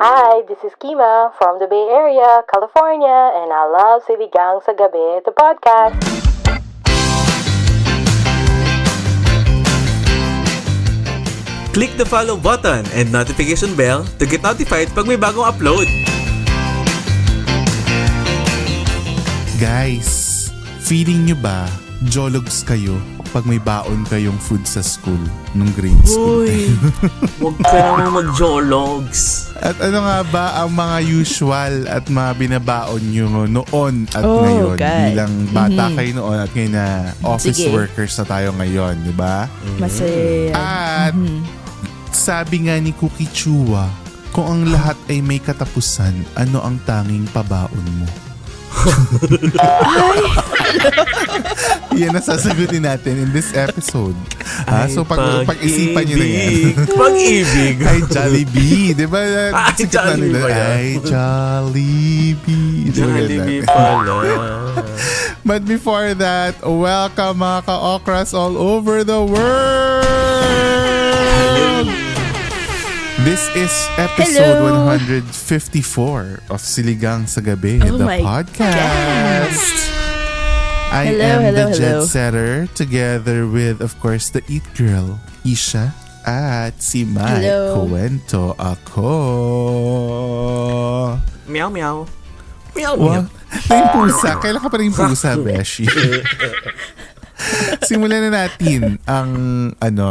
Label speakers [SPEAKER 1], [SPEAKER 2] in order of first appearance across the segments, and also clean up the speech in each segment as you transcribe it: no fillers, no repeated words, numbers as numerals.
[SPEAKER 1] Hi, this is Kima from the Bay Area, California, and I love Siligang sa Gabi, the podcast.
[SPEAKER 2] Click the follow button and notification bell to get notified pag may bagong upload.
[SPEAKER 3] Guys, feeling nyo ba jologs kayo pag may baon kayong food sa school nung grade school?
[SPEAKER 2] Uy, huwag ka naman mag-jologs.
[SPEAKER 3] At ano nga ba ang mga usual at mga binabaon nyo noon at ngayon?
[SPEAKER 4] God.
[SPEAKER 3] Bilang bata kayo noon at ngayon na office
[SPEAKER 4] Sige.
[SPEAKER 3] workers na tayo ngayon, di ba?
[SPEAKER 4] Masaya.
[SPEAKER 3] At sabi nga ni Cookie Chua, kung ang lahat ay may katapusan, ano ang tanging pabaon mo? Yan ang sasagutin natin in this episode. So pag-isipan nyo na yan.
[SPEAKER 2] Pag-ibig.
[SPEAKER 3] Ay, Jollibee. Di ba?
[SPEAKER 2] Ay,
[SPEAKER 3] Sikat na
[SPEAKER 2] Jollibee
[SPEAKER 3] nila.
[SPEAKER 2] ba yan?
[SPEAKER 3] Ay, Jollibee. Di ba
[SPEAKER 2] Jollibee
[SPEAKER 3] ganun?
[SPEAKER 2] pala.
[SPEAKER 3] But before that, welcome mga ka-okras all over the world! This is episode
[SPEAKER 4] Hello.
[SPEAKER 3] 154 of Siligang sa Gabi,
[SPEAKER 4] Oh
[SPEAKER 3] the
[SPEAKER 4] my
[SPEAKER 3] podcast. I
[SPEAKER 4] Hello,
[SPEAKER 3] am
[SPEAKER 4] hello,
[SPEAKER 3] the jet
[SPEAKER 4] hello.
[SPEAKER 3] setter together with, of course, the Eat Girl, Isha, at si Mike.
[SPEAKER 4] Hello.
[SPEAKER 3] Kuwento ako.
[SPEAKER 2] Meow, meow. Meow,
[SPEAKER 3] Wow.
[SPEAKER 2] meow.
[SPEAKER 3] Yung pusa. Kailan ka pa rin pusa, Beshi? Simulan na natin ang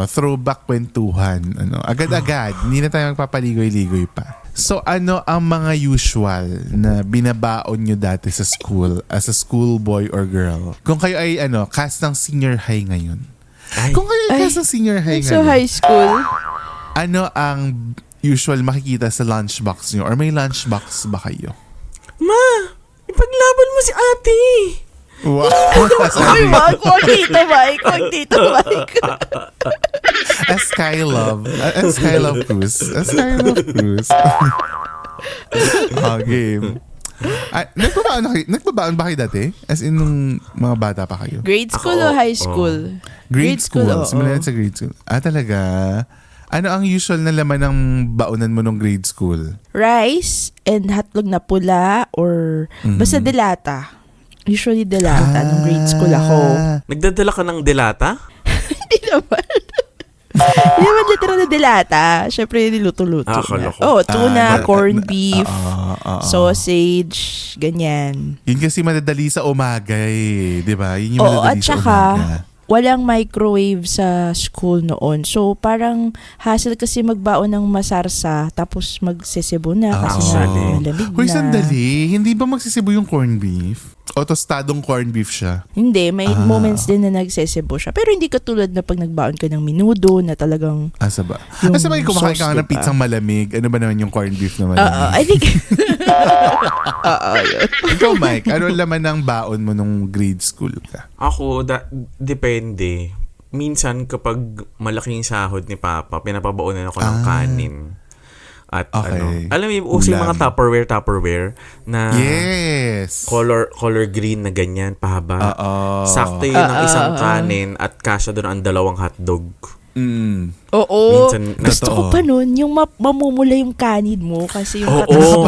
[SPEAKER 3] throwback kwentuhan. Agad-agad. Hindi na tayo magpapaligoy-ligoy pa. So ano ang mga usual na binabaon nyo dati sa school as a schoolboy or girl? Kung kayo ay cast ng senior high ngayon.
[SPEAKER 2] Ay,
[SPEAKER 3] Kung kayo ay cast ng senior high
[SPEAKER 4] So,
[SPEAKER 3] ngayon,
[SPEAKER 4] high school?
[SPEAKER 3] ano ang usual makikita sa lunchbox nyo? Or may lunchbox ba kayo?
[SPEAKER 2] Ma, ipaglaban mo si ate.
[SPEAKER 3] Wow!
[SPEAKER 4] Uy, wag dito, Mike. Wag dito, Mike.
[SPEAKER 3] A Skylove. A Skylove Cruz. A Skylove Cruz. Game. Nagbabaon ba kayo dati? As in, nung mga bata pa kayo?
[SPEAKER 4] Grade school
[SPEAKER 2] Ako,
[SPEAKER 4] o high school?
[SPEAKER 3] Grade school.
[SPEAKER 4] oo.
[SPEAKER 3] Simulan sa grade school. Talaga? Ano ang usual na laman ng baonan mo nung grade school?
[SPEAKER 4] Rice and hotdog na pula or basta delata. Usually delata nung grade school ako.
[SPEAKER 2] Nagdadala ka ng delata?
[SPEAKER 4] Hindi naman. Hindi naman literal na delata. Siyempre, niluto-luto
[SPEAKER 2] Akala
[SPEAKER 4] na.
[SPEAKER 2] ko.
[SPEAKER 4] Tuna, corned beef,
[SPEAKER 3] Sausage.
[SPEAKER 4] sausage, ganyan.
[SPEAKER 3] Yun kasi madadali sa umaga eh. Di ba? Yun yung
[SPEAKER 4] Oo,
[SPEAKER 3] madadali
[SPEAKER 4] at
[SPEAKER 3] sa
[SPEAKER 4] saka,
[SPEAKER 3] umaga.
[SPEAKER 4] walang microwave sa school noon. So, parang hassle kasi magbaon ng masarsa tapos magsisibo na kasi nga
[SPEAKER 2] Actually.
[SPEAKER 4] malamig
[SPEAKER 3] Hoy,
[SPEAKER 4] na.
[SPEAKER 3] sandali. Hindi ba magsisibo yung corned beef? O tostadong corned beef siya?
[SPEAKER 4] Hindi, may moments din na nagsisibo siya. Pero hindi katulad na pag nagbaon ka ng menudo na talagang
[SPEAKER 3] Asa ba?
[SPEAKER 4] Yung
[SPEAKER 3] Asa ba kumakain ka
[SPEAKER 4] sauce,
[SPEAKER 3] ng
[SPEAKER 4] diba?
[SPEAKER 3] pizzang malamig? Ano ba naman yung corned beef na
[SPEAKER 4] Oo,
[SPEAKER 3] malamig?
[SPEAKER 4] I think yun.
[SPEAKER 3] Ikaw, Mike, ano laman ng baon mo nung grade school ka?
[SPEAKER 2] Ako, depende. Minsan kapag malaking sahod ni Papa, pinapabaonan ako ng kanin. At
[SPEAKER 3] Okay.
[SPEAKER 2] alam mo, uso yung
[SPEAKER 3] Ulam.
[SPEAKER 2] mga Tupperware na
[SPEAKER 3] Yes!
[SPEAKER 2] color green na ganyan, pahaba.
[SPEAKER 3] Oo.
[SPEAKER 2] Sakto yun ng isang kanin at kasya doon ang 2 hotdog.
[SPEAKER 4] Oo.
[SPEAKER 2] Minsan,
[SPEAKER 4] Gusto ko
[SPEAKER 3] totoo.
[SPEAKER 4] pa nun, yung mamumula yung kanin mo kasi yung
[SPEAKER 2] Oo.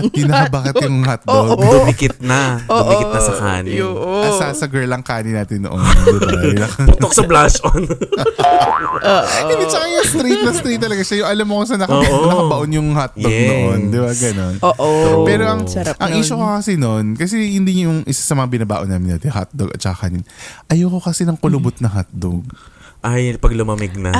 [SPEAKER 3] Kinabakat yung hotdog.
[SPEAKER 2] Dumikit na. Dumikit na sa kanin.
[SPEAKER 3] Asa sa girl ang kanin natin noon. Diba?
[SPEAKER 2] Putok sa blush on.
[SPEAKER 3] Hindi, tsaka yung straight talaga siya. Yung alam mo kung saan
[SPEAKER 2] Oo.
[SPEAKER 3] nakabaon yung hotdog
[SPEAKER 2] Yes.
[SPEAKER 3] noon. Di ba? Ganon.
[SPEAKER 4] Oo.
[SPEAKER 3] Pero ang
[SPEAKER 4] Sarap
[SPEAKER 3] ang
[SPEAKER 4] nun.
[SPEAKER 3] issue ko kasi noon, kasi hindi yung isa sa mga binabaon namin natin, hotdog at saka kanin. Ayoko kasi ng kulubot na hotdog.
[SPEAKER 2] Ay, pag lumamig na.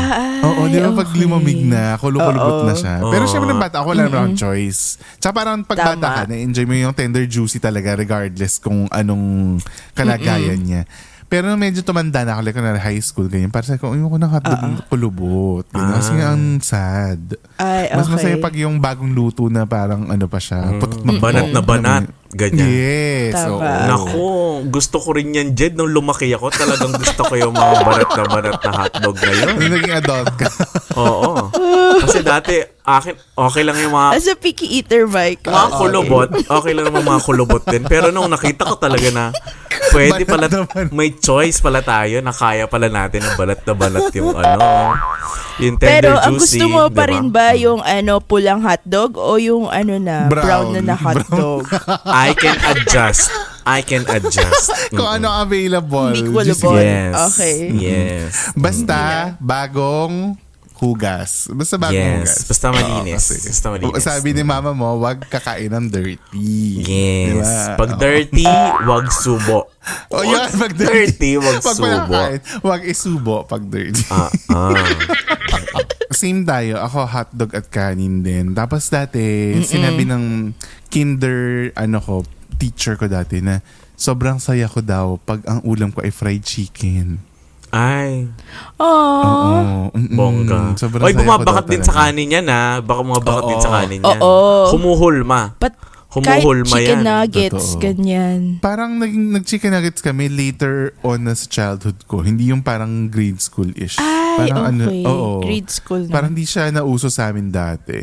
[SPEAKER 3] Oo, di ba pag lumamig na, kulubot na siya. Pero
[SPEAKER 2] Oo.
[SPEAKER 3] syempre ng bata ako, wala naman akong choice. Tsaka parang pag bata
[SPEAKER 4] Tama.
[SPEAKER 3] ka, na-enjoy mo yung tender juicy talaga regardless kung anong kalagayan niya. Pero nung medyo tumanda na ako, like na high school, ganyan, para sa ko, ayoko ng hotdog na kulubot. Ganyan, kasi nga ang sad.
[SPEAKER 4] Ay,
[SPEAKER 3] Mas
[SPEAKER 4] okay.
[SPEAKER 3] masaya pag yung bagong luto na parang ano pa siya, putok na
[SPEAKER 2] Banat na banat. Ganyan.
[SPEAKER 3] Yes.
[SPEAKER 4] Tama.
[SPEAKER 3] oo.
[SPEAKER 2] Naku, gusto ko rin yan, Jed. Nung lumaki ako, talagang gusto ko yung mga barat na hotdog na yun.
[SPEAKER 3] Nung naging adult ka.
[SPEAKER 2] Oo. Kasi dati, Akin, okay lang yung mga
[SPEAKER 4] As a picky eater, Mike.
[SPEAKER 2] mga kulubot. Okay lang naman mga kulubot din. Pero nung nakita ko talaga na pwede pala, may choice pala tayo na kaya pala natin ng balat na balat yung yung tender
[SPEAKER 4] Pero ang
[SPEAKER 2] juicy.
[SPEAKER 4] gusto mo pa
[SPEAKER 2] diba?
[SPEAKER 4] rin ba yung pulang hotdog o yung brown na hotdog?
[SPEAKER 2] I can adjust.
[SPEAKER 3] Kung ano available.
[SPEAKER 4] Hindi ko
[SPEAKER 3] Just-
[SPEAKER 4] alam.
[SPEAKER 2] Yes.
[SPEAKER 4] Okay.
[SPEAKER 2] Yes.
[SPEAKER 3] Basta, bagong hugas. Basta bagong hugas.
[SPEAKER 2] Yes. Basta malinis.
[SPEAKER 3] Oo, kasi
[SPEAKER 2] Basta malinis.
[SPEAKER 3] sabi ni mama mo, wag kakain ng dirty.
[SPEAKER 2] Yes.
[SPEAKER 3] Diba?
[SPEAKER 2] Pag dirty, wag subo.
[SPEAKER 3] Oh, yan, pag dirty.
[SPEAKER 2] wag
[SPEAKER 3] Pag
[SPEAKER 2] subo.
[SPEAKER 3] kakain, wag isubo pag dirty. Same tayo. Ako, hotdog at kanin din. Tapos dati, sinabi ng teacher ko dati na sobrang saya ko daw pag ang ulam ko ay fried chicken.
[SPEAKER 2] Ay,
[SPEAKER 4] Oh.
[SPEAKER 2] bongga.
[SPEAKER 3] Sobrang
[SPEAKER 2] Oy,
[SPEAKER 3] saya ko
[SPEAKER 2] bumabakat
[SPEAKER 3] daw
[SPEAKER 2] din sa
[SPEAKER 3] talaga.
[SPEAKER 2] kanin yan Baka bumabakat din sa kanin yan.
[SPEAKER 4] Oo.
[SPEAKER 2] Humuhulma.
[SPEAKER 4] But kahit
[SPEAKER 2] Humuhulma
[SPEAKER 4] chicken
[SPEAKER 2] yan.
[SPEAKER 4] nuggets,
[SPEAKER 3] Totoo.
[SPEAKER 4] ganyan.
[SPEAKER 3] Parang nag-chicken nuggets kami later on na sa childhood ko. Hindi yung parang grade school-ish.
[SPEAKER 4] Ay,
[SPEAKER 3] parang
[SPEAKER 4] okay.
[SPEAKER 3] oo.
[SPEAKER 4] Grade school na.
[SPEAKER 3] Parang hindi siya nauso sa amin dati.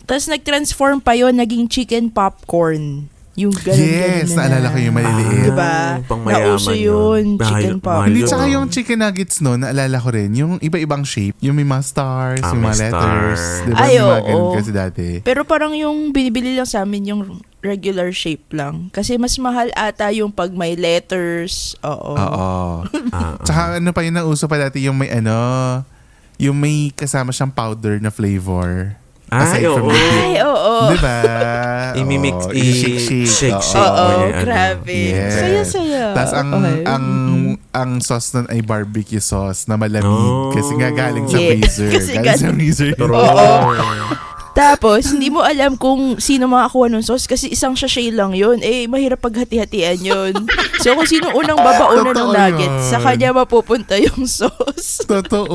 [SPEAKER 4] Tapos nag-transform pa yon naging chicken popcorn. Yung ganun,
[SPEAKER 3] Yes,
[SPEAKER 4] ganun
[SPEAKER 3] naalala ko yung maliliit.
[SPEAKER 4] Diba?
[SPEAKER 2] Pang mayaman
[SPEAKER 4] Nauso yun, chicken pop.
[SPEAKER 3] Hindi,
[SPEAKER 2] Mahal
[SPEAKER 3] tsaka
[SPEAKER 2] yun.
[SPEAKER 3] yung chicken nuggets no, naalala ko rin, yung iba-ibang shape, yung may mga stars, yung
[SPEAKER 2] may
[SPEAKER 3] mga letters.
[SPEAKER 2] stars.
[SPEAKER 3] Diba?
[SPEAKER 4] Ay,
[SPEAKER 3] May mga
[SPEAKER 4] oo.
[SPEAKER 3] ganun kasi dati.
[SPEAKER 4] Pero parang yung binibili lang sa amin yung regular shape lang. Kasi mas mahal ata yung pag may letters. Oo.
[SPEAKER 3] Oo. Tsaka ano pa yun, nauso pa dati yung may yung may kasama siyang powder na flavor.
[SPEAKER 2] Ay, oo.
[SPEAKER 4] Ay, oo.
[SPEAKER 3] Diba?
[SPEAKER 2] I-mimix,
[SPEAKER 3] Oo, i-shake-shake.
[SPEAKER 2] shake.
[SPEAKER 4] Oo,
[SPEAKER 2] Yan,
[SPEAKER 4] grabe.
[SPEAKER 3] Yes.
[SPEAKER 4] Saya-saya.
[SPEAKER 3] Tapos
[SPEAKER 4] Okay.
[SPEAKER 3] ang sauce nun ay barbecue sauce na malamig.
[SPEAKER 2] Oh.
[SPEAKER 3] Kasi nga galing sa
[SPEAKER 4] Yeah.
[SPEAKER 3] freezer.
[SPEAKER 4] Kasi
[SPEAKER 3] Galing sa freezer.
[SPEAKER 4] Tapos, hindi mo alam kung sino makakuha ng sauce kasi isang sachet lang yun. Mahirap paghati-hatian yun. So, kung sino unang babaunan ng
[SPEAKER 3] Totoo
[SPEAKER 4] nuggets,
[SPEAKER 3] yun.
[SPEAKER 4] sa kanya mapupunta yung sauce.
[SPEAKER 3] Totoo.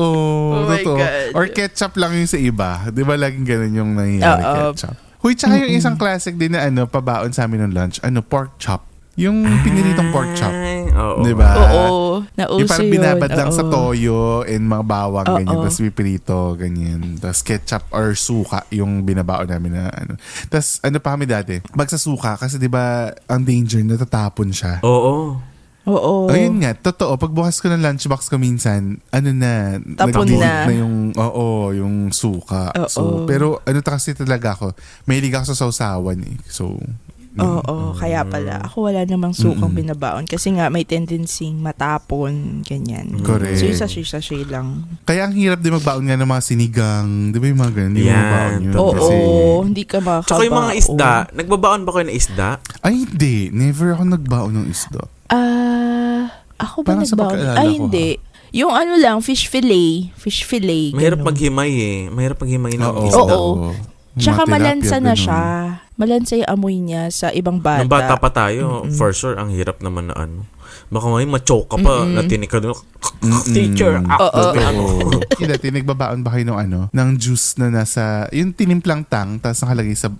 [SPEAKER 4] Oh my
[SPEAKER 3] totoo.
[SPEAKER 4] God.
[SPEAKER 3] Or ketchup lang yung sa iba. Di ba laging ganun yung nangyayari
[SPEAKER 4] Oo.
[SPEAKER 3] ketchup? Huy, tsaka yung isang classic din na pabaon sa amin ng lunch, pork chop. Yung piniritong pork chop.
[SPEAKER 2] Ay, oo.
[SPEAKER 3] Di ba?
[SPEAKER 4] Oo. Nauso
[SPEAKER 3] Yung parang
[SPEAKER 4] yun.
[SPEAKER 3] binabad lang
[SPEAKER 4] Oo.
[SPEAKER 3] sa toyo and mga bawang,
[SPEAKER 4] Oo.
[SPEAKER 3] ganyan. Tapos pipirito, ganyan. Tapos ketchup or suka yung binabaon namin na Tapos pa kami dati? Pag sa suka, kasi di ba ang danger, natatapon siya.
[SPEAKER 2] Oo.
[SPEAKER 4] Oo.
[SPEAKER 3] Ayun nga, totoo. Pagbukas ko ng lunchbox ko minsan,
[SPEAKER 4] Tapon
[SPEAKER 3] nag-delete
[SPEAKER 4] na.
[SPEAKER 3] yung suka.
[SPEAKER 4] Oo.
[SPEAKER 3] So, pero kasi talaga ako, mahilig ako sa sausawan eh. So,
[SPEAKER 4] Oo, kaya pala. Ako wala namang sukang binabaon kasi nga may tendency matapon, ganyan.
[SPEAKER 3] Correct.
[SPEAKER 4] So, yung sachet-sachet lang.
[SPEAKER 3] kaya ang hirap din magbaon nga ng mga sinigang. Di ba yung mga ganun? Hindi mo
[SPEAKER 2] Yan,
[SPEAKER 3] magbaon yun.
[SPEAKER 2] totoo.
[SPEAKER 3] Kasi,
[SPEAKER 4] Oo, hindi ka makakabaon.
[SPEAKER 2] Tsaka yung mga isda, nagbabaon ba kayo ng isda?
[SPEAKER 3] ay, hindi. Never ako nagbaon ng isda.
[SPEAKER 4] Ako ba
[SPEAKER 3] Parang sa
[SPEAKER 4] nagbaon?
[SPEAKER 3] pagkaalala
[SPEAKER 4] Ay,
[SPEAKER 3] ko,
[SPEAKER 4] hindi. Yung lang, fish fillet. Fish fillet.
[SPEAKER 2] Mahirap
[SPEAKER 4] ganun.
[SPEAKER 2] maghimay Mahirap maghimay ng
[SPEAKER 3] Oo.
[SPEAKER 2] isda.
[SPEAKER 4] Oo.
[SPEAKER 3] Mga
[SPEAKER 4] Tsaka
[SPEAKER 3] tilapia,
[SPEAKER 4] malansa na
[SPEAKER 3] ganun.
[SPEAKER 4] siya. Malansa yung amoy niya sa ibang bata.
[SPEAKER 2] Nung bata pa tayo, for sure, ang hirap naman na Baka may ma-choke ka pa, natinig ka doon. Teacher,
[SPEAKER 3] Oo. Yung dati, nagbabaon ba kayo ng juice na nasa, yung tinimplang tang, tapos nakalagay sa,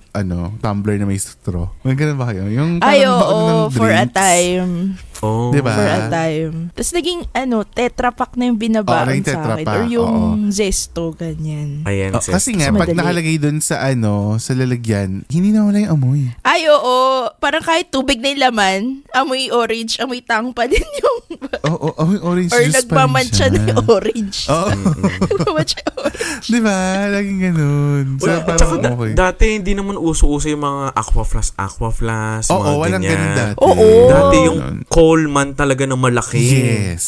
[SPEAKER 3] tumbler na may straw. May ganun ba kayo? Yung
[SPEAKER 4] Ay,
[SPEAKER 3] parang baon ng
[SPEAKER 4] oo, for a
[SPEAKER 3] drinks.
[SPEAKER 4] time.
[SPEAKER 2] Oh.
[SPEAKER 3] Diba?
[SPEAKER 4] For a time. Tapos naging, Tetra Pak na yung binabaon
[SPEAKER 3] naging
[SPEAKER 4] sa
[SPEAKER 3] Tetra
[SPEAKER 4] akin.
[SPEAKER 3] Pak,
[SPEAKER 4] Or yung
[SPEAKER 3] oo.
[SPEAKER 4] Zesto, ganyan.
[SPEAKER 2] Ayan,
[SPEAKER 3] Oh, kasi nga,
[SPEAKER 4] Mas
[SPEAKER 3] pag
[SPEAKER 4] madali.
[SPEAKER 3] nakalagay dun sa sa lalagyan, hindi na wala yung amoy.
[SPEAKER 4] Ay, oo. Parang kahit tubig na yung laman, amoy orange, amoy tang pa din yung...
[SPEAKER 3] Oo, orange
[SPEAKER 4] Or
[SPEAKER 3] juice pa rin
[SPEAKER 4] nagmamantsa na yung orange.
[SPEAKER 3] Oo.
[SPEAKER 4] Nagmamantsa yung orange.
[SPEAKER 3] Di ba? Laging ganun. So,
[SPEAKER 2] Well,
[SPEAKER 3] parang
[SPEAKER 2] tsaka
[SPEAKER 3] okay.
[SPEAKER 2] dati hindi naman uso-uso yung mga aqua flask,
[SPEAKER 3] Oo,
[SPEAKER 2] mga
[SPEAKER 3] walang
[SPEAKER 2] ganyan.
[SPEAKER 3] ganun dati.
[SPEAKER 4] Oo.
[SPEAKER 2] Dati yung Coleman talaga na malaki.
[SPEAKER 3] Yes.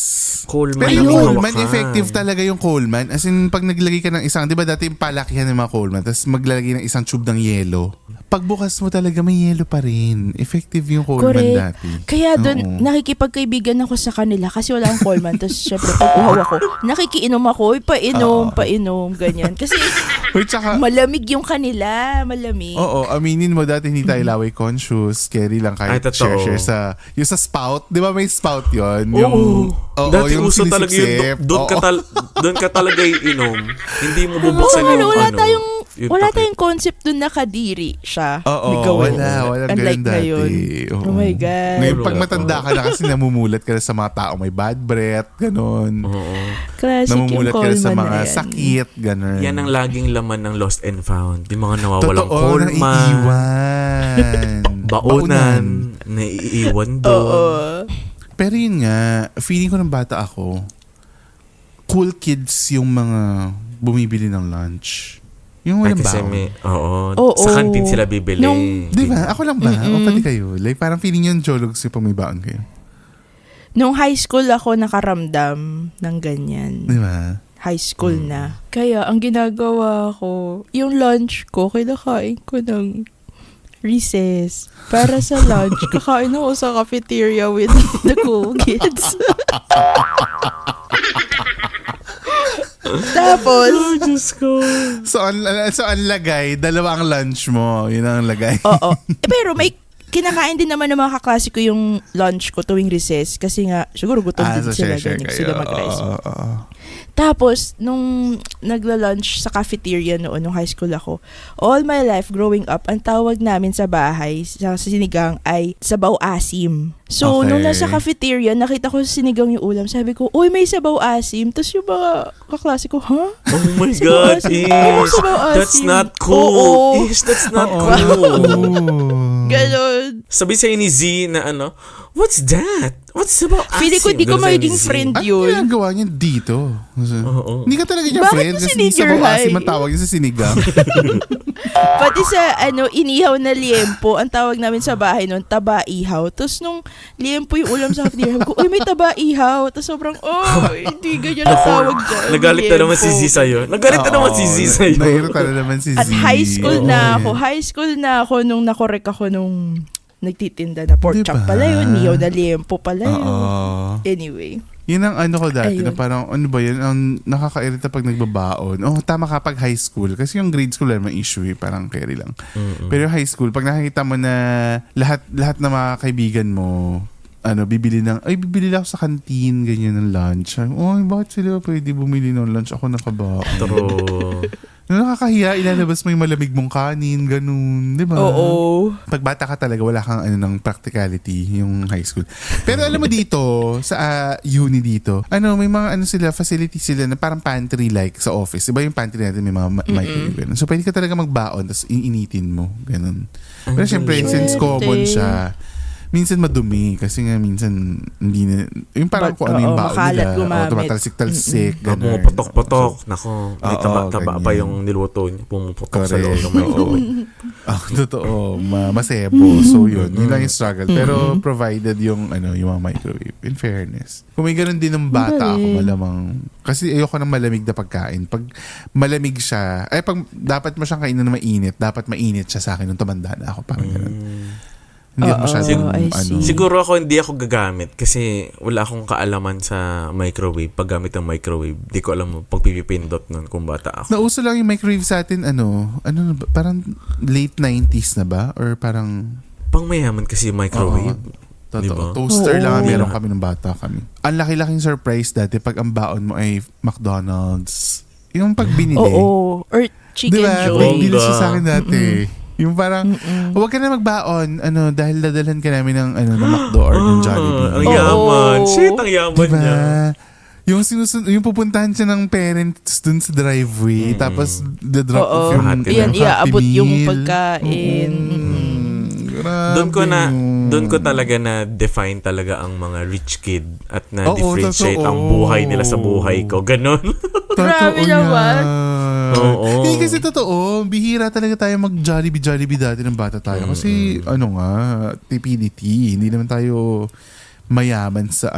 [SPEAKER 2] Coleman
[SPEAKER 3] Pero
[SPEAKER 2] na
[SPEAKER 3] yung
[SPEAKER 2] may
[SPEAKER 3] Coleman,
[SPEAKER 2] hawakan.
[SPEAKER 3] effective talaga yung Coleman. As in, pag naglagay ka ng isang, di ba dati yung palakihan ng mga Coleman, tapos maglalagay ng isang tube ng yelo. Pagbukas mo talaga, may yelo pa rin. Effective yung Coleman
[SPEAKER 4] Correct.
[SPEAKER 3] dati.
[SPEAKER 4] Kaya doon,
[SPEAKER 3] Oo.
[SPEAKER 4] nakikipagkaibigan ako sa kanila kasi wala akong Coleman. Tapos syempre, pag uhaw ako, nakikiinom ako, painom, ganyan. Kasi
[SPEAKER 3] Wait, tsaka,
[SPEAKER 4] malamig yung kanila, malamig.
[SPEAKER 3] oo, aminin mo dati hindi tayo laway conscious. Scary lang
[SPEAKER 2] Ay,
[SPEAKER 3] kahit
[SPEAKER 2] totoo.
[SPEAKER 3] share sa, yung sa spout. Di ba may spout yon?
[SPEAKER 2] Oo. Dati
[SPEAKER 3] yung
[SPEAKER 2] uso talaga
[SPEAKER 3] sinisip-sip.
[SPEAKER 2] yun. Doon
[SPEAKER 3] Oo.
[SPEAKER 2] ka talaga iinom. Hindi mo bubuksan
[SPEAKER 4] Oo,
[SPEAKER 2] yung
[SPEAKER 4] wala tayong
[SPEAKER 2] Yung
[SPEAKER 4] Wala
[SPEAKER 2] takip.
[SPEAKER 4] tayong concept dun na kadiri siya.
[SPEAKER 3] Oo,
[SPEAKER 4] Gawin.
[SPEAKER 3] walang
[SPEAKER 4] Unlike
[SPEAKER 3] ganun dati.
[SPEAKER 4] ngayon.
[SPEAKER 3] Oo.
[SPEAKER 4] Oh my God.
[SPEAKER 3] Ngayon, pag matanda ka na kasi namumulat ka na sa mga tao may bad breath, ganun.
[SPEAKER 2] Oo.
[SPEAKER 4] Classic yung
[SPEAKER 3] Namumulat ka na sa
[SPEAKER 4] Coleman
[SPEAKER 3] mga
[SPEAKER 4] na yan.
[SPEAKER 3] sakit, ganun.
[SPEAKER 2] Yan ang laging laman ng Lost and Found. Yung mga nawawalang
[SPEAKER 3] Totoo,
[SPEAKER 2] Coleman,
[SPEAKER 3] naiiwan.
[SPEAKER 2] baunan, naiiwan
[SPEAKER 4] Oo.
[SPEAKER 2] doon.
[SPEAKER 3] Pero yun nga, feeling ko ng bata ako, cool kids yung mga bumibili ng lunch. Yung
[SPEAKER 2] Ay,
[SPEAKER 3] walang
[SPEAKER 2] kasi
[SPEAKER 3] baon.
[SPEAKER 4] Oo.
[SPEAKER 2] Sa kantin sila bibili.
[SPEAKER 3] Di ba? Ako lang ba? O pati kayo? Like, parang feeling yung jologs yung pag may baon kayo.
[SPEAKER 4] Nung high school ako nakaramdam ng ganyan.
[SPEAKER 3] Di ba?
[SPEAKER 4] High school na. Kaya ang ginagawa ko, yung lunch ko, kinakain ko ng recess. Para sa lunch, kakain ako sa cafeteria with the cool kids. Tapos,
[SPEAKER 2] Diyos ko.
[SPEAKER 3] So, ang lagay, dalawa ang lunch mo. Yun ang lagay.
[SPEAKER 4] oo. Pero may kinakain din naman ng mga kaklase ko yung lunch ko tuwing recess. Kasi nga, siguro gutom din
[SPEAKER 3] so
[SPEAKER 4] sila.
[SPEAKER 3] share
[SPEAKER 4] Ganyan
[SPEAKER 3] kayo.
[SPEAKER 4] sila mag-rice.
[SPEAKER 3] Oo.
[SPEAKER 4] Tapos, nung nagla-lunch sa cafeteria noon, nung high school ako, all my life growing up, ang tawag namin sa bahay, sa sinigang, ay sabaw asim. So,
[SPEAKER 3] Okay.
[SPEAKER 4] nung nasa cafeteria, nakita ko sa sinigang yung ulam. Sabi ko, uy, may sabaw asim. Tapos yung mga kaklase ko, huh?
[SPEAKER 2] Oh my
[SPEAKER 4] Sabaw
[SPEAKER 2] God,
[SPEAKER 4] asim?
[SPEAKER 2] Ish.
[SPEAKER 4] Ano sabaw
[SPEAKER 2] That's
[SPEAKER 4] asim?
[SPEAKER 2] not cool.
[SPEAKER 4] Oo.
[SPEAKER 2] Ish, that's not
[SPEAKER 3] Oo.
[SPEAKER 2] cool.
[SPEAKER 4] Ganon.
[SPEAKER 2] Sabi sa'yo ni Z na ano, what's that? What's about asim?
[SPEAKER 4] Feeling ko di ko
[SPEAKER 2] Ganun sa'yo ni
[SPEAKER 4] magiging
[SPEAKER 2] Z.
[SPEAKER 4] friend
[SPEAKER 3] Ano
[SPEAKER 4] yun.
[SPEAKER 3] ginagawa niya dito?
[SPEAKER 2] Oo.
[SPEAKER 3] Hindi ka talaga niya
[SPEAKER 4] Bakit
[SPEAKER 3] friend
[SPEAKER 4] mo
[SPEAKER 3] kasi
[SPEAKER 4] senior
[SPEAKER 3] sa bawasim
[SPEAKER 4] high?
[SPEAKER 3] ang tawag niya sa sinigang.
[SPEAKER 4] Pati sa inihaw na liempo, ang tawag namin sa bahay noon, taba-ihaw. Tapos nung liempo yung ulam sa cafeteria, sabi ko, uy, may taba-ihaw. Tapos sobrang, hindi ganyan ang tawag dyan.
[SPEAKER 2] Nagalit na naman si Z
[SPEAKER 4] liempo.
[SPEAKER 2] sa'yo. Nagalit na naman si Z sa'yo.
[SPEAKER 3] Nairita na naman si Z.
[SPEAKER 4] At high school
[SPEAKER 3] Oo.
[SPEAKER 4] na ako. High school na ako nung nakorek ako nung nagtitinda na pork
[SPEAKER 3] Diba?
[SPEAKER 4] chop pala yun. Niyaw na liempo pala yun.
[SPEAKER 3] Oo.
[SPEAKER 4] Anyway.
[SPEAKER 3] Yun ang ano ko dati na
[SPEAKER 4] Ayun.
[SPEAKER 3] parang ano ba yun, ang nakakairita pag nagbabaon. Oh, tama ka pag high school. Kasi yung grade school may issue parang carry lang. Pero high school, pag nakikita mo na lahat ng mga kaibigan mo, bibili lang ako sa canteen, ganyan ng lunch. Oh, bakit sila pwede bumili ng lunch? Ako nakabaon.
[SPEAKER 2] True.
[SPEAKER 3] Nakakahiya, ilalabas mo yung malamig mong kanin, ganun, di ba?
[SPEAKER 4] Oo.
[SPEAKER 3] Pag bata ka talaga, wala kang ng practicality yung high school. Pero alam mo dito, sa uni dito, may mga sila, facility sila na parang pantry-like sa office. Diba yung pantry natin may mga microwave, ganun. So pwede ka talaga magbaon, tapos initin mo, ganun. Pero syempre, since common siya, minsan madumi kasi nga minsan hindi na yung parang kung ano yung baon
[SPEAKER 4] makalat
[SPEAKER 3] nila
[SPEAKER 4] gumamit.
[SPEAKER 3] tumatalsik-talsik ganun.
[SPEAKER 2] Pumuputok-putok. Nako, may
[SPEAKER 3] Oo,
[SPEAKER 2] taba pa
[SPEAKER 3] ganyan.
[SPEAKER 2] yung niluto niya. Pumuputok sa
[SPEAKER 3] Correct.
[SPEAKER 2] loob ng microwave.
[SPEAKER 3] Totoo, masebo. So yun lang yung struggle. Pero provided yung yung mga microwave. In fairness. Kung may ganun din ng bata ako, malamang kasi ayoko ng malamig na pagkain. Pag malamig siya, pag dapat mo siyang kainin na mainit, dapat mainit siya sa akin nung tumanda na ako. Parang ganun. Hindi ako masyadong
[SPEAKER 4] I see.
[SPEAKER 2] Siguro ako hindi ako gagamit kasi wala akong kaalaman sa microwave. Paggamit ng microwave, di ko alam pagpipipindot nun kung bata ako.
[SPEAKER 3] Nauso lang yung microwave sa atin, na ba? Parang late 90s na ba? Or parang
[SPEAKER 2] Pang mayaman kasi yung microwave.
[SPEAKER 3] Totoo.
[SPEAKER 2] Diba?
[SPEAKER 3] Toaster lang ang
[SPEAKER 2] Oo.
[SPEAKER 3] meron kami ng bata kami. Ang laki-laking surprise dati pag ang baon mo ay McDonald's. Yung pag binili.
[SPEAKER 4] Oo. Or Chicken
[SPEAKER 3] Diba?
[SPEAKER 4] Joy.
[SPEAKER 3] Binili siya sa akin dati. Yung parang, huwag ka na magbaon, dahil dadalhan ka namin ng McDo or ng Jollibee.
[SPEAKER 2] Ang yaman.
[SPEAKER 4] Oo.
[SPEAKER 2] Shit, ang yaman
[SPEAKER 3] Diba?
[SPEAKER 2] niya.
[SPEAKER 3] Yung pupuntahan siya ng parents dun sa driveway, tapos the-drop off yung
[SPEAKER 2] Happy
[SPEAKER 4] Yan,
[SPEAKER 2] Happy
[SPEAKER 4] iaabot yung
[SPEAKER 3] meal.
[SPEAKER 4] pagkain.
[SPEAKER 3] Grabe.
[SPEAKER 2] Doon ko talaga na define talaga ang mga rich kid at na
[SPEAKER 3] Oo,
[SPEAKER 2] differentiate
[SPEAKER 3] totoo.
[SPEAKER 2] ang buhay nila sa buhay ko. Ganon.
[SPEAKER 4] Grabe
[SPEAKER 3] Totoo
[SPEAKER 4] naman.
[SPEAKER 3] yan.
[SPEAKER 2] Oo.
[SPEAKER 3] Hindi kasi totoo, bihira talaga tayo mag-Jollibee dati ng bata tayo. Kasi stupidity. Hindi naman tayo mayaman sa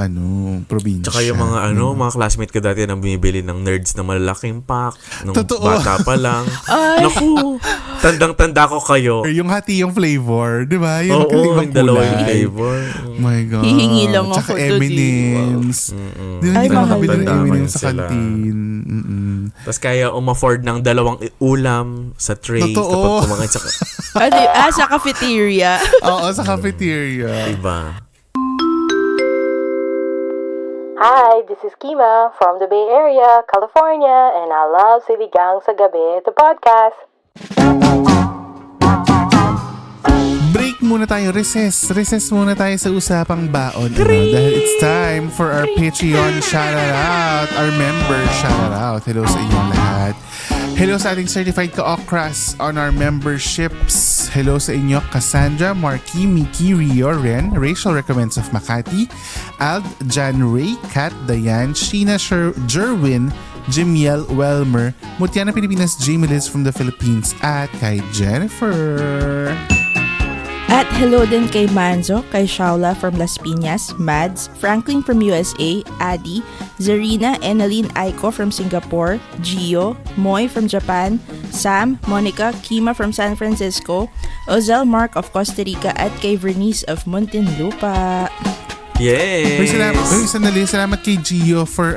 [SPEAKER 3] probinsya.
[SPEAKER 2] Tsaka yung mga classmate ko dati na bumibili ng nerds na malalaking pack nung
[SPEAKER 3] Totoo.
[SPEAKER 2] bata pa lang.
[SPEAKER 4] Ay.
[SPEAKER 2] Naku, tandang-tanda ko kayo.
[SPEAKER 3] Or yung hati yung flavor, di ba?
[SPEAKER 2] Oo,
[SPEAKER 3] Yung
[SPEAKER 2] yung dalawa yung
[SPEAKER 3] kulay.
[SPEAKER 2] flavor.
[SPEAKER 3] Oh my God.
[SPEAKER 4] Hihingi lang ako
[SPEAKER 3] Tsaka
[SPEAKER 4] doon,
[SPEAKER 3] M&M's. Di ba
[SPEAKER 4] Ay,
[SPEAKER 3] hindi ka
[SPEAKER 4] mahal
[SPEAKER 3] makabili ng
[SPEAKER 2] yun.
[SPEAKER 3] M&M's sa
[SPEAKER 2] Sila.
[SPEAKER 3] kantin?
[SPEAKER 2] Tapos kaya umafford ng 2 ulam sa tray
[SPEAKER 3] Totoo.
[SPEAKER 2] kapag kumakain sa
[SPEAKER 4] Sa cafeteria.
[SPEAKER 3] Oo, sa cafeteria.
[SPEAKER 2] iba.
[SPEAKER 1] Hi, this is Kima from the Bay Area, California, and I love Siligang sa Gabi, the podcast.
[SPEAKER 3] Break muna tayo, recess muna tayo sa usapang baon. Dahil it's time for our Patreon shoutout, our member shoutout. Hello sa inyong lahat. Hello sa ating certified ka-okras on our memberships. Hello sa inyo, Cassandra, Marky, Miki, Rio, Ren, Rachel Recommends of Makati, Ald, Jan Ray, Kat, Dayan, Sheena, Jerwin, Jimiel, Welmer, Mutiana Pilipinas, Jamie Liz from the Philippines, at kay Jennifer.
[SPEAKER 4] At hello din kay Manzo, kay Shaula from Las Piñas, Mads, Franklin from USA, Adi, Zarina, Enaline Aiko from Singapore, Gio, Moy from Japan, Sam, Monica, Kima from San Francisco, Ozel Mark of Costa Rica, at kay Vernice of Muntinlupa.
[SPEAKER 2] Yes!
[SPEAKER 3] Salamat kay Gio for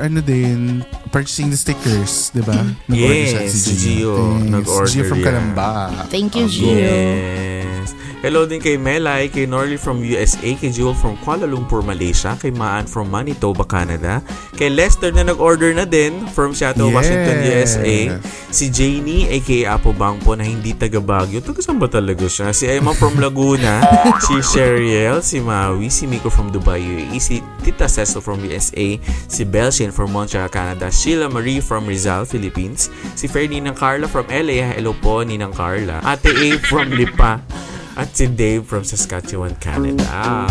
[SPEAKER 3] purchasing the stickers, diba?
[SPEAKER 2] Yes, si Gio. Nag-order
[SPEAKER 3] Gio from
[SPEAKER 2] yan.
[SPEAKER 3] Calamba.
[SPEAKER 4] Thank you, Gio.
[SPEAKER 2] Yes. Hello din kay Melay, kay Norley from USA, kay Jewel from Kuala Lumpur, Malaysia, kay Maan from Manitoba, Canada, kay Lester na nag-order na din from Seattle, Washington, USA, si Janie, aka Apo Bangpo na hindi taga Baguio. Taga saan ba talaga siya? Si Emma from Laguna, si Sheriel, si Maui, si Miko from Dubai, UAE, si Tita Cecil from USA, si Belshin from Montreal, Canada, Sheila Marie from Rizal, Philippines, si Ferdinand Carla from LA, hello po Ninang Carla, Ate A from Lipa, at si Dave from Saskatchewan, Canada.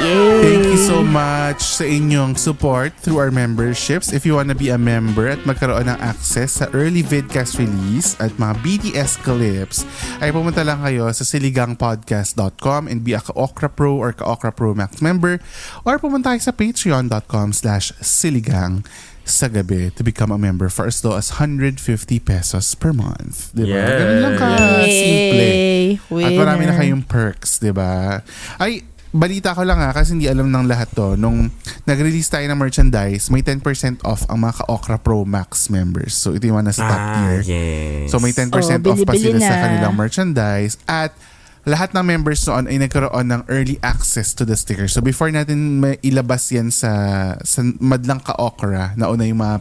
[SPEAKER 4] Yay!
[SPEAKER 3] Thank you so much sa inyong support through our memberships. If you wanna be a member at magkaroon ng access sa early vidcast release at mga BTS clips, ay pumunta lang kayo sa siligangpodcast.com and be a Ka-Okra Pro or Ka-Okra Pro Max member, or pumunta kayo sa patreon.com/siligang sa gabi to become a member for as low as 150 pesos per month. Diba?
[SPEAKER 2] Yes.
[SPEAKER 3] Ganun lang ka-simple. At marami na
[SPEAKER 4] Winner.
[SPEAKER 3] kayong perks, diba? Ay, balita ko lang kasi hindi alam ng lahat to. Nung nag-release tayo ng merchandise, may 10% off ang mga Ka-Okra Pro Max members. So, ito yung nasa top tier.
[SPEAKER 2] Yes.
[SPEAKER 3] So, may 10% off pa
[SPEAKER 4] bili-bili
[SPEAKER 3] sila sa
[SPEAKER 4] na.
[SPEAKER 3] kanilang merchandise. At lahat ng members noon ay nagkaroon ng early access to the sticker. So before natin ilabas yan sa Madlang Ka-Okra, nauna yung mga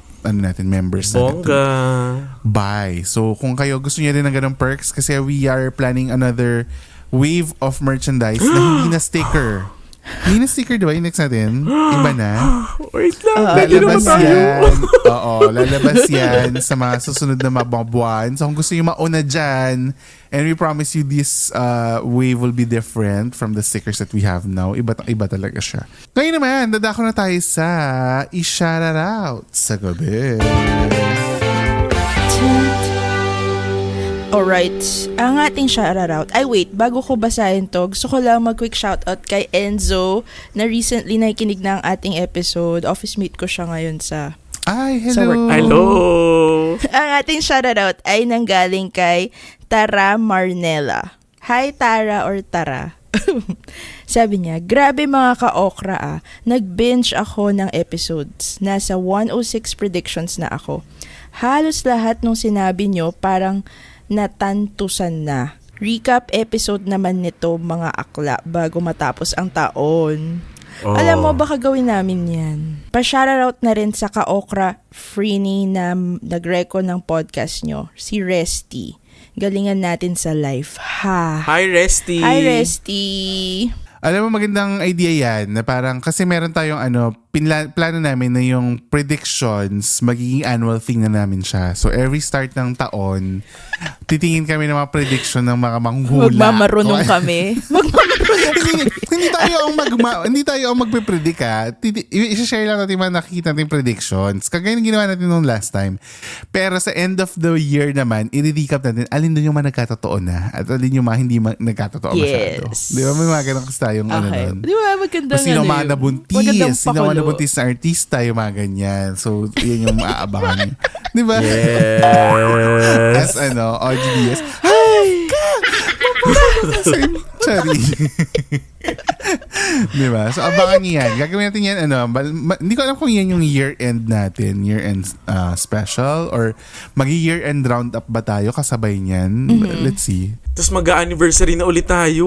[SPEAKER 3] members natin.
[SPEAKER 2] Bongga.
[SPEAKER 3] Buy. So kung kayo gusto niyo rin ng ganong perks, kasi we are planning another wave of merchandise na hindi na sticker. Hindi na sticker, diba? Yung next natin, iba na.
[SPEAKER 2] Wait lang.
[SPEAKER 3] Lalabas yan. Oo, lalabas yan sa mga susunod na mga buwan. So kung gusto nyo mauna dyan, and we promise you this wave will be different from the stickers that we have now. Iba talaga siya. Ngayon naman, dadako na tayo sa i-shoutout sa gabi.
[SPEAKER 4] Alright, ang ating shoutout. Ay wait, bago ko basahin to, gusto ko lang mag-quick shoutout kay Enzo na recently nakikinig ng ating episode. Office mate ko siya ngayon sa
[SPEAKER 3] Ay,
[SPEAKER 4] Sa
[SPEAKER 3] hello.
[SPEAKER 4] work.
[SPEAKER 2] Hello.
[SPEAKER 4] Ang ating shoutout ay nanggaling kay Tara Marnella. Hi Tara or Tara. Sabi niya, grabe mga ka-okra Nag-binge ako ng episodes. Nasa 106 predictions na ako. Halos lahat nung sinabi nyo parang natantusan na. Recap episode naman nito mga akla bago matapos ang taon.
[SPEAKER 2] Oh.
[SPEAKER 4] Alam mo, baka gawin namin yan. Pa-shoutout na rin sa ka-okra Freenie na nag-reco ng podcast nyo, si Resty. Galingan natin sa life. Ha!
[SPEAKER 2] Hi, Resty.
[SPEAKER 4] Hi, Resty!
[SPEAKER 3] Alam mo, magandang idea yan na parang kasi meron tayong plano namin na yung predictions, magiging annual thing na namin siya. So every start ng taon, titingin kami ng mga prediction ng mga manghula.
[SPEAKER 4] Magmamarunong kami.
[SPEAKER 3] Hindi tayo ang magpe-predict i-share lang natin mga nakikita natin predictions. Kagaya ng ginawa natin nung last time. Pero sa end of the year naman, i-recap natin alin doon yung mga nagkatotoo na at alin yung mga hindi nagkatotoo masyado. Di ba? May mga ganun kasi tayong
[SPEAKER 4] Okay.
[SPEAKER 3] nun.
[SPEAKER 4] Di ba? Magandang
[SPEAKER 3] Sino mga nabuntis, sino mga
[SPEAKER 4] pakulo.
[SPEAKER 3] nabuntis na artista, yung mga ganyan. So, yun yung maaabangan nyo. Di ba?
[SPEAKER 2] Yes.
[SPEAKER 3] As audience. Ay! Sorry. Di ba? So, abangan niyo yan. Gagawin natin yan, hindi ko alam kung yan yung year-end natin. Year-end special or magi-year-end roundup ba tayo kasabay niyan? Let's see.
[SPEAKER 2] Tapos mag-anniversary na ulit tayo.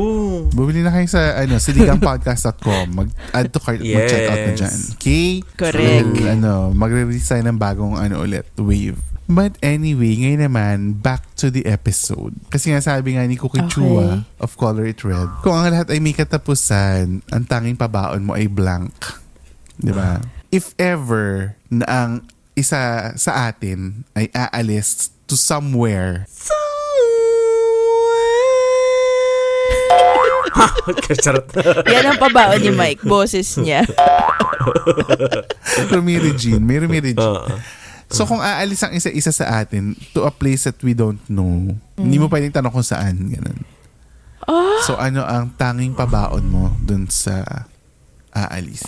[SPEAKER 3] Bumili na kayo sa siligangpodcast.com. Mag-add to cart,
[SPEAKER 2] Yes.
[SPEAKER 3] mag-check out na dyan. Okay?
[SPEAKER 4] Correct.
[SPEAKER 3] So, magre-release tayo ng bagong ulit, wave. But anyway, ngayon naman, back to the episode. Kasi nga sabi nga ni Cookie Chua of Color It Red, kung ang lahat ay may katapusan, ang tanging pabaon mo ay blank. Diba? If ever na ang isa sa atin ay aalis to somewhere.
[SPEAKER 2] Kasarap.
[SPEAKER 4] Yan ang pabaon ni Mike, boses niya.
[SPEAKER 3] Rumiri Jean. May Rumiri Jean. So kung aalis ang isa-isa sa atin to a place that we don't know, hindi mo pwedeng tanong kung saan. Ganun. So ano ang tanging pabaon mo dun sa aalis?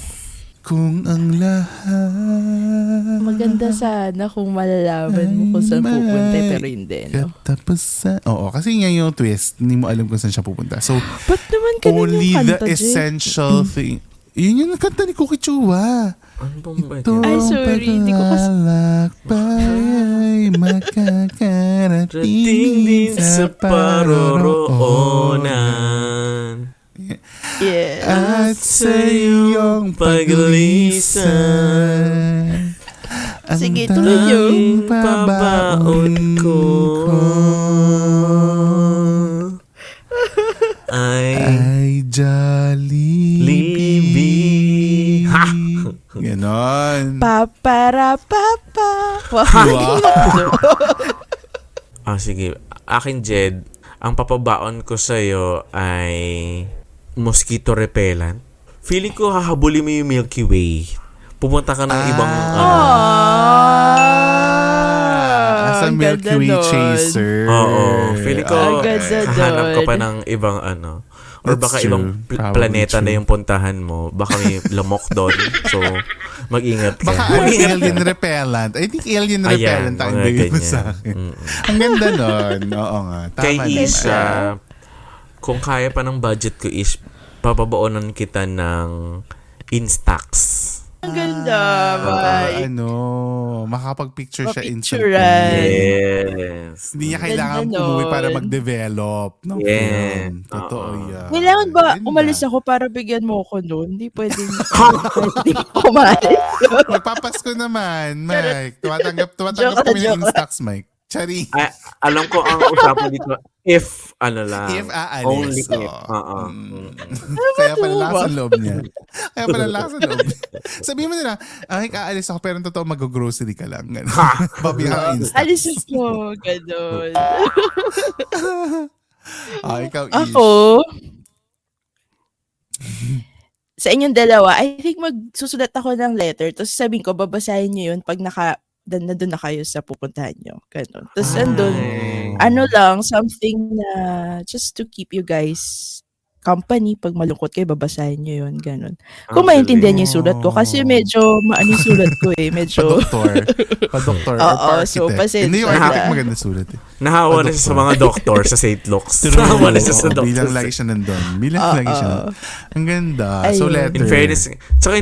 [SPEAKER 3] Kung ang lahat
[SPEAKER 4] Maganda sana kung malalaman mo kung saan pupunta, pero hindi, no?
[SPEAKER 3] katapusan. Oo, kasi nga yung twist, hindi mo alam kung saan siya pupunta. So,
[SPEAKER 4] Ba't naman ganun
[SPEAKER 3] only
[SPEAKER 4] yung
[SPEAKER 3] the
[SPEAKER 4] kanta, Jay?
[SPEAKER 3] essential thing. Yun yung kanta ni Cookie Chua.
[SPEAKER 2] Ano bang ba
[SPEAKER 3] Ito
[SPEAKER 2] yun?
[SPEAKER 4] Ay, sorry, hindi ko
[SPEAKER 3] paglalakbay makakarating
[SPEAKER 2] Rating din sa
[SPEAKER 3] paroroonan.
[SPEAKER 2] paroroonan.
[SPEAKER 4] Yes.
[SPEAKER 3] At sa iyong paglisan, ang
[SPEAKER 4] Sige, tuloy yun.
[SPEAKER 3] tanging pabaon ko ay Jollibee.
[SPEAKER 2] Ha!
[SPEAKER 3] Ganon.
[SPEAKER 4] Paparapapa.
[SPEAKER 3] Wow.
[SPEAKER 2] Sige. Akin, Jed, ang papabaon ko sa'yo ay mosquito repellent. Feeling ko hahabulin mo yung Milky Way. Pumunta ka ng ibang
[SPEAKER 3] As a
[SPEAKER 4] ang
[SPEAKER 3] Milky
[SPEAKER 4] ganda
[SPEAKER 3] Way
[SPEAKER 4] nun.
[SPEAKER 3] chaser.
[SPEAKER 2] Oo. Feeling ko
[SPEAKER 4] Ang ganda
[SPEAKER 2] hahanap ka
[SPEAKER 4] dun.
[SPEAKER 2] pa ng ibang ano. Or
[SPEAKER 3] That's
[SPEAKER 2] baka
[SPEAKER 3] true.
[SPEAKER 2] ibang
[SPEAKER 3] Probably
[SPEAKER 2] planeta na
[SPEAKER 3] true.
[SPEAKER 2] yung puntahan mo. Baka may lamok doon. So, mag-ingat ka.
[SPEAKER 3] Baka alien repellent. I think alien repellent ang
[SPEAKER 2] mga
[SPEAKER 3] bigay mo
[SPEAKER 2] ganyan.
[SPEAKER 3] sa akin.
[SPEAKER 2] Mm-mm.
[SPEAKER 3] Ang ganda nun. Oo nga. Tama
[SPEAKER 2] Kay
[SPEAKER 3] naman.
[SPEAKER 2] Isa, kung kaya pa ng budget ko is, papaboonan kita ng Instax.
[SPEAKER 4] Ang ganda, Mike.
[SPEAKER 3] Makakapag-picture siya
[SPEAKER 4] Mapicturean.
[SPEAKER 3] instantly.
[SPEAKER 2] Yes.
[SPEAKER 3] Hindi niya kailangan
[SPEAKER 4] Ganda
[SPEAKER 3] umuwi para
[SPEAKER 4] nun.
[SPEAKER 3] mag-develop ng
[SPEAKER 2] Yeah.
[SPEAKER 3] film. Totoo yan.
[SPEAKER 4] Kailangan ba
[SPEAKER 3] Ganda.
[SPEAKER 4] umalis ako para bigyan mo ako noon? Hindi pwedeng hindi ko umalis.
[SPEAKER 3] Magpapasko naman, Mike. Tumatanggap
[SPEAKER 4] Joke
[SPEAKER 3] kami
[SPEAKER 4] lang,
[SPEAKER 3] ng
[SPEAKER 4] joke
[SPEAKER 3] Instax, Mike. Chari.
[SPEAKER 2] Ay, alam ko ang usapan dito, if, ano lang.
[SPEAKER 3] If aalis.
[SPEAKER 2] Only if.
[SPEAKER 3] Oo. Kaya pala lakas ang loob niya. Kaya pala lakas ang loob niya. Sabihin mo nila, ay, aalis ako pero totoo mag-grocery ka lang. Ganun. Babihan ang Instax.
[SPEAKER 4] Alis ako, gano'n.
[SPEAKER 3] Ikaw, Ish.
[SPEAKER 4] Ako, sa inyong dalawa, I think magsusulat ako ng letter, tapos sabihin ko, babasahin niyo yun pag nandun na kayo sa pupuntahan nyo. Ganun. Tapos andun, ano lang, something na just to keep you guys company. Pag malungkot kayo, babasahin nyo yun. Ganun. Kung maintindihan niyo yung sulat ko, kasi medyo maano yung sulat ko eh. Medyo,
[SPEAKER 3] Pa-doktor. or
[SPEAKER 4] Oo, so
[SPEAKER 3] pa-architect.
[SPEAKER 4] pasensya
[SPEAKER 3] Hindi yung
[SPEAKER 4] na.
[SPEAKER 3] architect maganda sulat eh.
[SPEAKER 2] Nahawa na siya sa mga doktor sa St. Luke's. Nahawa na siya sa
[SPEAKER 3] Oo,
[SPEAKER 2] doktor.
[SPEAKER 3] bilang lagi siya nandun. Lagi siya nandun. Ang ganda. So,
[SPEAKER 4] Ayun.
[SPEAKER 3] letter.
[SPEAKER 2] In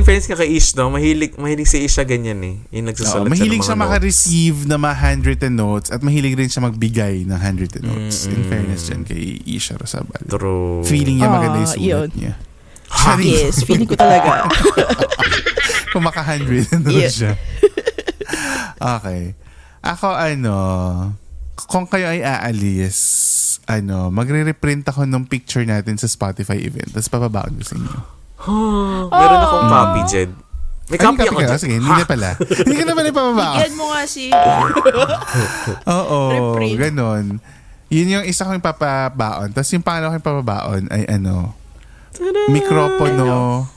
[SPEAKER 2] fairness ka kay Ish, no? Mahilig si Ish siya ganyan eh. Yung nagsusulat siya ng
[SPEAKER 3] mahilig
[SPEAKER 2] mga
[SPEAKER 3] siya
[SPEAKER 2] notes.
[SPEAKER 3] maka-receive na mga handwritten notes at mahilig rin siya magbigay ng handwritten notes. In fairness dyan kay Isha Rosabal.
[SPEAKER 2] True.
[SPEAKER 3] Feeling niya maganda yung sulat
[SPEAKER 4] yun.
[SPEAKER 3] niya.
[SPEAKER 4] yes, feeling ko talaga.
[SPEAKER 3] Kung maka-handwritten notes siya. Okay. Ako kung kayo ay aalis, magre-reprint ako ng picture natin sa Spotify event. Tapos papabaon ko sa inyo.
[SPEAKER 2] Meron akong copy, Jed. May
[SPEAKER 3] Ay,
[SPEAKER 2] copy ako,
[SPEAKER 3] ka?
[SPEAKER 2] Jed.
[SPEAKER 3] Sige, hindi na pala. Hindi ka na pala ipapabaon.
[SPEAKER 4] Bigyan mo nga si...
[SPEAKER 3] Oo,
[SPEAKER 4] Reprint.
[SPEAKER 3] ganon. Yun yung isa kong ipapabaon. Tapos yung pangalawa kong ipapabaon ay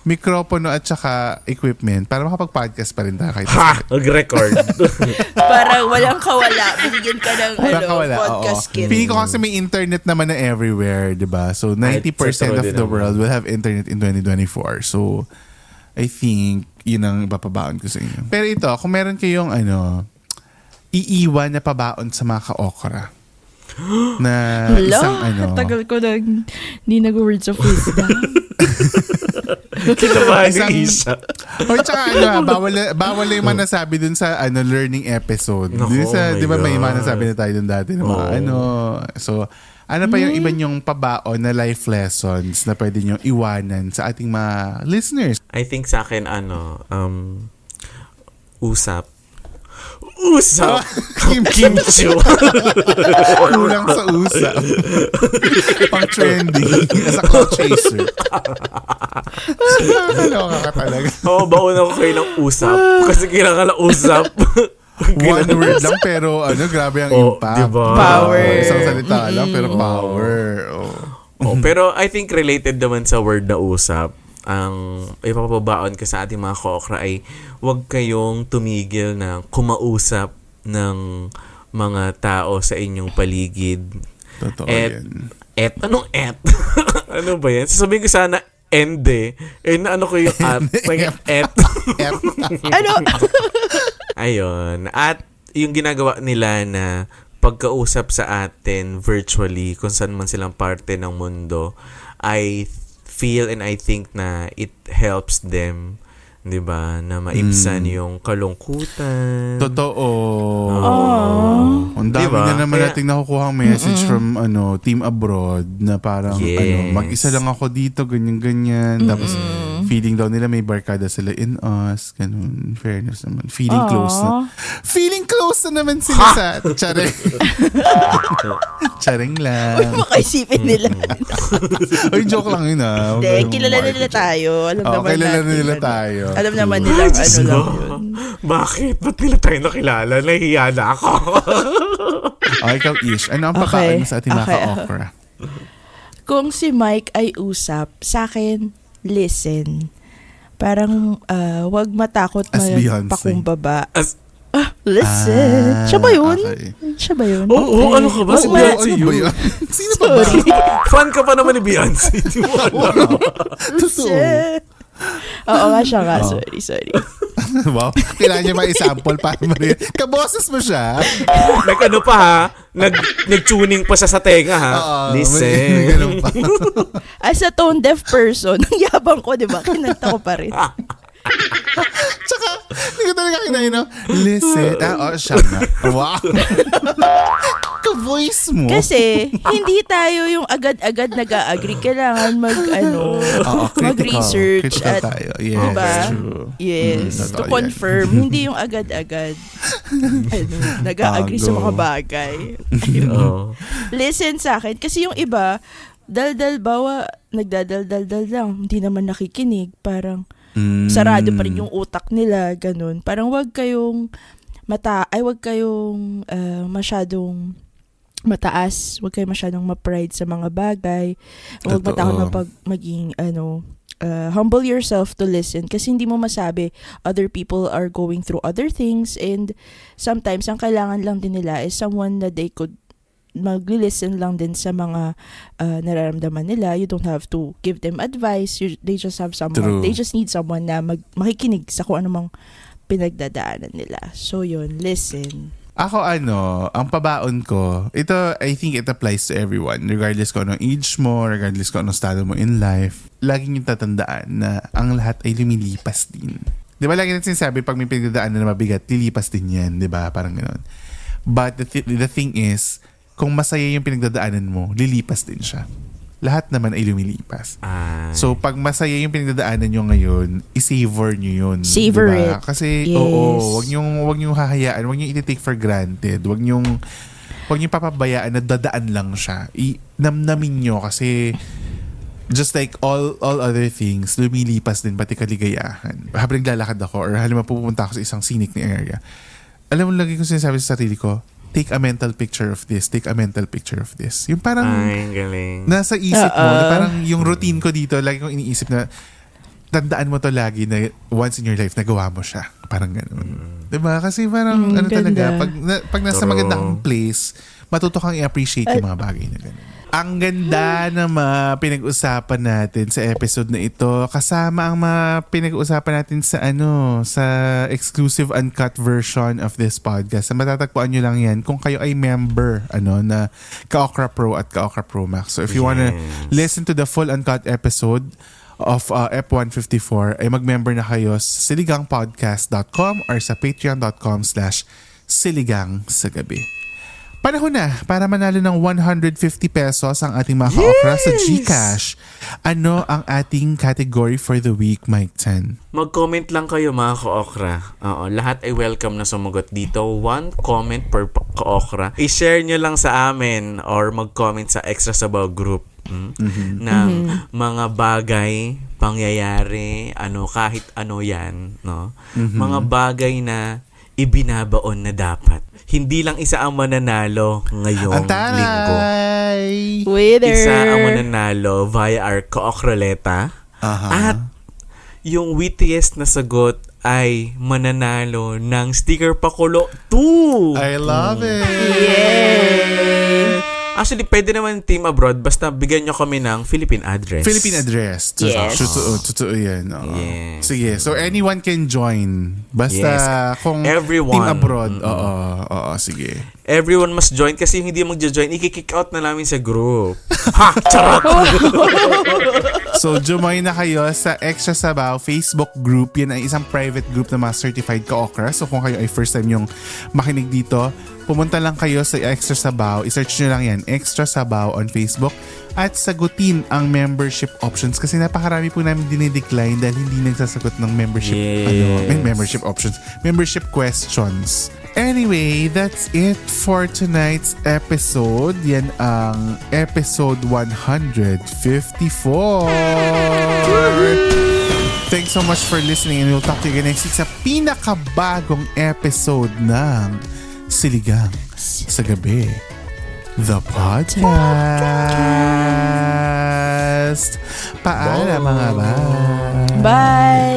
[SPEAKER 3] mikropono at saka equipment para makapag-podcast pa rin tayo kahit
[SPEAKER 2] Mag-record.
[SPEAKER 4] Parang walang kawala. Binigyan ka ng
[SPEAKER 3] Nakawala,
[SPEAKER 4] podcast kit.
[SPEAKER 3] Feeling ko kasi may internet naman na everywhere, di ba? So, 90% of the world will have internet in 2024. So, I think, yun ang ipapabaon ko sa inyo. Pero ito, kung meron kayong iiwan na pabaon sa mga ka-okra na isang
[SPEAKER 4] tagal ko nang hindi nag-words of wisdom.
[SPEAKER 2] Kinabahan
[SPEAKER 3] Isang-
[SPEAKER 2] ni Isha.
[SPEAKER 3] O tsaka bawal na yung mga nasabi dun sa learning episode.
[SPEAKER 2] Naku,
[SPEAKER 3] Dun sa,
[SPEAKER 2] oh my
[SPEAKER 3] di ba may
[SPEAKER 2] God.
[SPEAKER 3] mga nasabi na tayo dun dati ng mga So, ano pa yung iba nyong pabaon na life lessons na pwede nyong iwanan sa ating mga listeners?
[SPEAKER 2] I think sa akin, usap. usap. Kimchi.
[SPEAKER 3] Kulang sa usap. Pang trendy. As a cloud chaser. Nakakaloka ka talaga.
[SPEAKER 2] Oo, bauna ko kayo ng usap. Kasi kailangan ng usap.
[SPEAKER 3] One word lang pero grabe ang impact.
[SPEAKER 2] Diba?
[SPEAKER 4] Power.
[SPEAKER 3] Isang salita lang pero power.
[SPEAKER 2] Pero I think related naman sa word na usap, ang ipapabaon ko sa ating mga ka-okra ay huwag kayong tumigil na kumausap ng mga tao sa inyong paligid.
[SPEAKER 3] Totoo yan.
[SPEAKER 2] Anong et? Ano ba yan? Sasabihin ko sana ende. Ano ko yung at? Et.
[SPEAKER 4] Ano?
[SPEAKER 2] Ayun. At yung ginagawa nila na pagkausap sa atin virtually, kung saan man silang parte ng mundo, I feel and I think na it helps them, 'di ba, na maibsan yung kalungkutan.
[SPEAKER 3] Totoo. Ang dami
[SPEAKER 2] Diba?
[SPEAKER 3] na naman
[SPEAKER 2] Kaya-
[SPEAKER 3] nating nakukuha ang message from team abroad na parang
[SPEAKER 2] Yes.
[SPEAKER 3] mag-isa lang ako dito, ganyan-ganyan. Tapos feeling daw nila may barkada sila in us. Ganun. Fairness naman. Feeling close na. Feeling close na naman sila sa Charing. Charing lang.
[SPEAKER 4] Makaisipin nila.
[SPEAKER 3] Ay, joke lang yun ah.
[SPEAKER 4] Hindi, kilala na nila tayo. Alam naman
[SPEAKER 3] kilala
[SPEAKER 4] natin.
[SPEAKER 3] na nila tayo.
[SPEAKER 4] Alam naman nila ano
[SPEAKER 2] Diyos
[SPEAKER 4] lang
[SPEAKER 2] ko.
[SPEAKER 4] yun.
[SPEAKER 2] Bakit? Ba't nila tayo nakilala? Nahihiya na ako.
[SPEAKER 3] Ikaw, Ish. Ano ang papain mo sa ating mga
[SPEAKER 4] Okay.
[SPEAKER 3] ka-okra?
[SPEAKER 4] Kung si Mike ay usap, sa akin, listen. Parang wag matakot
[SPEAKER 3] As Beyonce.
[SPEAKER 4] pakumbaba.
[SPEAKER 2] As,
[SPEAKER 4] Listen. Siya ba yun?
[SPEAKER 3] Okay.
[SPEAKER 4] Siya ba yun?
[SPEAKER 2] Oo, ano ka ba? Si
[SPEAKER 4] Wag
[SPEAKER 2] Beyonce
[SPEAKER 3] Ano ba
[SPEAKER 2] yun.
[SPEAKER 3] yun? Sino ba ba?
[SPEAKER 4] Sorry.
[SPEAKER 2] Fan ka pa naman ni Beyonce. Di mo alam.
[SPEAKER 3] Totoo.
[SPEAKER 4] Oo nga siya nga. Sorry.
[SPEAKER 3] Wow. Kailangan niya ma-sample para marinig. Kaboses mo siya.
[SPEAKER 2] Nag-ano pa ha? Nag-tuning pa siya sa tenga ha?
[SPEAKER 3] May
[SPEAKER 2] Listen.
[SPEAKER 3] ganun pa.
[SPEAKER 4] As a tone deaf person, ang yabang ko, di ba? Kinanta ko pa rin.
[SPEAKER 3] Tsaka, hindi ko talaga kinain, no? Listen. Siya na. Wow. Ka-voice mo.
[SPEAKER 4] Kasi, hindi tayo yung agad-agad nag-a-agree. Kailangan mag-research.
[SPEAKER 3] Critical
[SPEAKER 4] At,
[SPEAKER 3] tayo. Yes,
[SPEAKER 4] diba?
[SPEAKER 3] true.
[SPEAKER 4] Yes.
[SPEAKER 3] Totoo
[SPEAKER 4] To
[SPEAKER 3] yan.
[SPEAKER 4] confirm. Hindi yung agad-agad. Nag-a-agree sa mga bagay.
[SPEAKER 2] Oo.
[SPEAKER 4] Listen sa akin. Kasi yung iba, daldal bawa, nagdadaldal lang. Hindi naman nakikinig. Parang, sarado pa rin yung utak nila, ganun. Parang wag kayong masyadong mataas, wag kayong masyadong ma-pride sa mga bagay. Wag
[SPEAKER 3] Totoo.
[SPEAKER 4] matakot maging humble yourself to listen kasi hindi mo masabi other people are going through other things, and sometimes ang kailangan lang din nila is someone that they could mag-listen lang din sa mga nararamdaman nila. You don't have to give them advice. They just have someone.
[SPEAKER 3] True.
[SPEAKER 4] They just need someone na makikinig sa kung anumang pinagdadaanan nila. So yun, listen.
[SPEAKER 3] Ako ang pabaon ko, ito, I think it applies to everyone. Regardless kung anong age mo, regardless kung anong estado mo in life, lagi niyong tatandaan na ang lahat ay lumilipas din. Di ba lagi natin sinasabi, pag may pinagdadaanan na mabigat, lilipas din yan. Di ba? Parang gano'n. But the thing is, kung masaya yung pinagdadaanan mo, lilipas din siya. Lahat naman ay lumilipas. So, pag masaya yung pinagdadaanan nyo ngayon, i-savor nyo yun.
[SPEAKER 4] Savor
[SPEAKER 3] diba?
[SPEAKER 4] it.
[SPEAKER 3] Kasi,
[SPEAKER 4] Yes.
[SPEAKER 3] wag nyong hahayaan, wag nyong i-take for granted, wag nyong papabayaan na dadaan lang siya. Namnamin nyo kasi just like all other things, lumilipas din pati kaligayahan. Habang naglalakad ako or halimbawa pupunta ako sa isang scenic na area, alam mo, lagi ko sinasabi sa sarili ko, take a mental picture of this, take a mental picture of this. Yung parang
[SPEAKER 2] Ay, galing.
[SPEAKER 3] nasa isip mo, na parang yung routine ko dito, lagi kong iniisip na tandaan mo to lagi na once in your life nagawa mo siya. Parang gano'n. Diba? Kasi parang
[SPEAKER 4] ganda.
[SPEAKER 3] talaga, pag nasa
[SPEAKER 2] True.
[SPEAKER 3] maganda kang place, matuto kang i-appreciate yung mga bagay na gano'n. Ang ganda na mga pinag-usapan natin sa episode na ito. Kasama ang mga pinag-usapan natin sa exclusive uncut version of this podcast. Matatagpuan nyo lang yan kung kayo ay member na Ka-Okra Pro at Ka-Okra Pro Max. So if you wanna listen to the full uncut episode of F154, ay mag-member na kayo sa siligangpodcast.com or sa patreon.com/siligang sa gabi. Panahon na para manalo ng 150 pesos ang ating mga ka-okra sa GCash. Ano ang ating category for the week, Mike Tan?
[SPEAKER 2] Mag-comment lang kayo mga ka-okra. Oo, lahat ay welcome na sumagot dito. 1 comment per ka-okra. I-share nyo lang sa amin or mag-comment sa Extra Sabaw group ng mga bagay, pangyayari, kahit ano yan. No? Mga bagay na ibinabaon na dapat. Hindi lang isa ang mananalo ngayong linggo.
[SPEAKER 4] Winner!
[SPEAKER 2] Isa ang mananalo via our ka-okraleta. At yung wittiest na sagot ay mananalo ng sticker pakulo 2.
[SPEAKER 3] I love it!
[SPEAKER 4] Yay!
[SPEAKER 2] Actually, pwede naman team abroad basta bigyan nyo kami ng Philippine address.
[SPEAKER 3] Philippine address.
[SPEAKER 4] Yes.
[SPEAKER 3] Totoo yan.
[SPEAKER 2] Yes.
[SPEAKER 3] Sige, so anyone can join. Basta kung
[SPEAKER 2] Everyone.
[SPEAKER 3] team abroad. Oo, sige.
[SPEAKER 2] Everyone must join kasi yung hindi magjo-join, i-kick out na namin sa group. Ha! Charot!
[SPEAKER 3] So, join na kayo sa Extra Sabaw Facebook group. Yan ay isang private group na mga certified ka-okra. So, kung kayo ay first time yung makinig dito, pumunta lang kayo sa Extra Sabaw. I-search nyo lang yan, Extra Sabaw on Facebook. At sagutin ang membership options kasi napakarami po namin dinidecline dahil hindi nagsasagot ng membership membership options, membership questions. Anyway, that's it for tonight's episode. Yan ang episode 154. Thanks so much for listening and we'll talk to you again next week sa pinakabagong episode ng Siligang sa Gabi, the podcast. Paalam mga ba?
[SPEAKER 4] Bye!